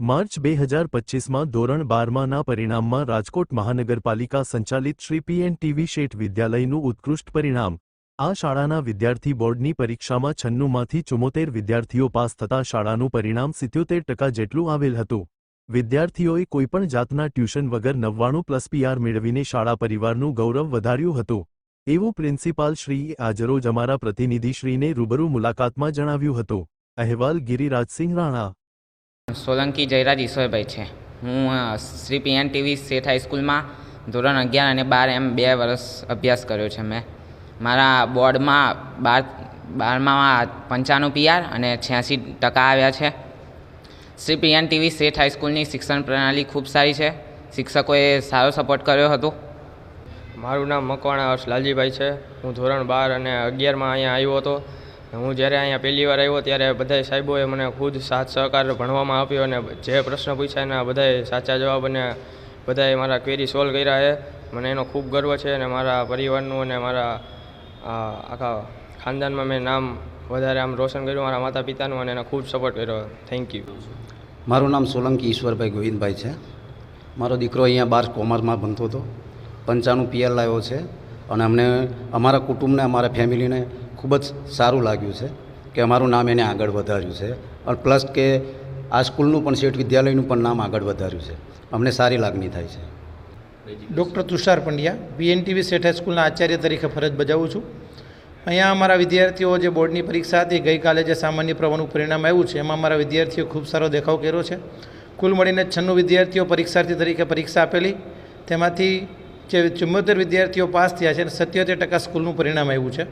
March 2025માં ધોરણ 12ના પરિણામમાં રાજકોટ મહાનગરપાલિકા સંચાલિત શ્રી PNTV શેઠ વિદ્યાલયનું ઉત્કૃષ્ટ પરિણામ। આ શાળાના વિદ્યાર્થી બોર્ડની પરીક્ષામાં 96માંથી 74 વિદ્યાર્થીઓ પાસ થતા શાળાનું પરિણામ 77% જેટલું આવેલ હતું। વિદ્યાર્થીઓએ કોઈપણ જાતના ટ્યુશન વગર 99+ PR મેળવીને શાળા પરિવારનું ગૌરવ વધાર્યું હતું, એવું પ્રિન્સિપાલ શ્રીએ આજરોજ અમારા પ્રતિનિધિશ્રીને રૂબરૂ મુલાકાતમાં જણાવ્યું હતું। અહેવાલ ગિરિરાજસિંહ રાણા। સોલંકી જયરાજ ઈશ્વરભાઈ છે। હું શ્રી PNTV શેઠ હાઈસ્કૂલમાં ધોરણ 11 અને 12 એમ 2 વર્ષ અભ્યાસ કર્યો છે મેં। મારા બોર્ડમાં 12માં 95 PR અને 86% આવ્યા છે। શ્રી PNTV શેઠ હાઈસ્કૂલની શિક્ષણ પ્રણાલી ખૂબ સારી છે। શિક્ષકોએ સારો સપોર્ટ કર્યો હતો। મારું નામ મકવાણા હર્ષ લાલજીભાઈ છે। હું ધોરણ 12 અને 11માં અહીંયા આવ્યો હતો। હું જ્યારે અહીંયા પહેલી વાર આવ્યો ત્યારે બધાય સાહેબોએ મને ખુદ સાથ સહકાર ભણવામાં આપ્યો અને જે પ્રશ્ન પૂછ્યા એના બધાય સાચા જવાબ અને બધાએ મારા ક્વેરી સોલ્વ કર્યા છે। મને એનો ખૂબ ગર્વ છે અને મારા પરિવારનું અને મારા આખા ખાનદાનમાં મેં નામ વધારે રોશન કર્યું મારા માતા પિતાનું અને એને ખૂબ સપોર્ટ કર્યો। Thank you. મારું નામ સોલંકી ઈશ્વરભાઈ ગોવિંદભાઈ છે। મારો દીકરો અહીંયા 12 કોમર્સમાં ભણતો હતો, 95 PR લાવ્યો છે અને અમને અમારા કુટુંબને અમારા ફેમિલીને ખૂબ જ સારું લાગ્યું છે કે અમારું નામ એને આગળ વધાર્યું છે અને પ્લસ કે આ સ્કૂલનું પણ શેઠ વિદ્યાલયનું પણ નામ આગળ વધાર્યું છે। અમને સારી લાગણી થાય છે। ડૉક્ટર તુષાર પંડ્યા PNTV શેઠ હાઈસ્કૂલના આચાર્ય તરીકે ફરજ બજાવું છું। અહીંયા અમારા વિદ્યાર્થીઓ જે બોર્ડની પરીક્ષા હતી, ગઈકાલે જે સામાન્ય પ્રવાહનું પરિણામ આવ્યું છે એમાં અમારા વિદ્યાર્થીઓ ખૂબ સારો દેખાવ કર્યો છે। કુલ મળીને 96 વિદ્યાર્થીઓ પરીક્ષાર્થી તરીકે પરીક્ષા આપેલી, તેમાંથી જે 74 વિદ્યાર્થીઓ પાસ થયા છે અને 77% સ્કૂલનું પરિણામ આવ્યું છે।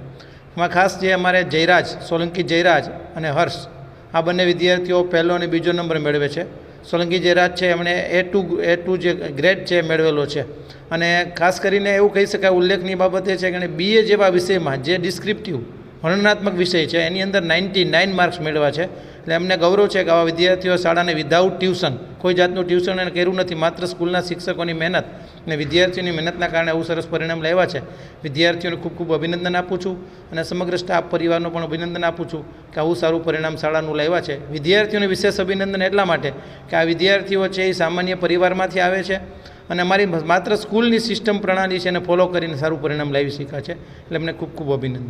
એમાં ખાસ જે અમારે જયરાજ, સોલંકી જયરાજ અને હર્ષ, આ બંને વિદ્યાર્થીઓ પહેલો અને બીજો નંબર મેળવે છે। સોલંકી જયરાજ છે એમણે A2 જે ગ્રેડ છે એ મેળવેલો છે અને ખાસ કરીને એવું કહી શકાય ઉલ્લેખનીય બાબત એ છે કે BA જેવા વિષયમાં જે ડિસ્ક્રિપ્ટિવ વર્ણનાત્મક વિષય છે એની અંદર 99 માર્ક્સ મેળવ્યા છે। એટલે અમને ગૌરવ છે કે આવા વિદ્યાર્થીઓ શાળાને વિધાઉટ ટ્યુશન, કોઈ જાતનું ટ્યુશન એને કર્યું નથી, માત્ર સ્કૂલના શિક્ષકોની મહેનત અને વિદ્યાર્થીઓની મહેનતના કારણે આવું સરસ પરિણામ લાવ્યા છે। વિદ્યાર્થીઓને ખૂબ ખૂબ અભિનંદન આપું છું અને સમગ્ર સ્ટાફ પરિવારનો પણ અભિનંદન આપું છું કે આવું સારું પરિણામ શાળાનું લાવ્યા છે। વિદ્યાર્થીઓને વિશેષ અભિનંદન એટલા માટે કે આ વિદ્યાર્થીઓ છે એ સામાન્ય પરિવારમાંથી આવે છે અને અમારી માત્ર સ્કૂલની સિસ્ટમ પ્રણાલી છે એને ફોલો કરીને સારું પરિણામ લાવી શક્યા છે। એટલે અમને ખૂબ ખૂબ અભિનંદન।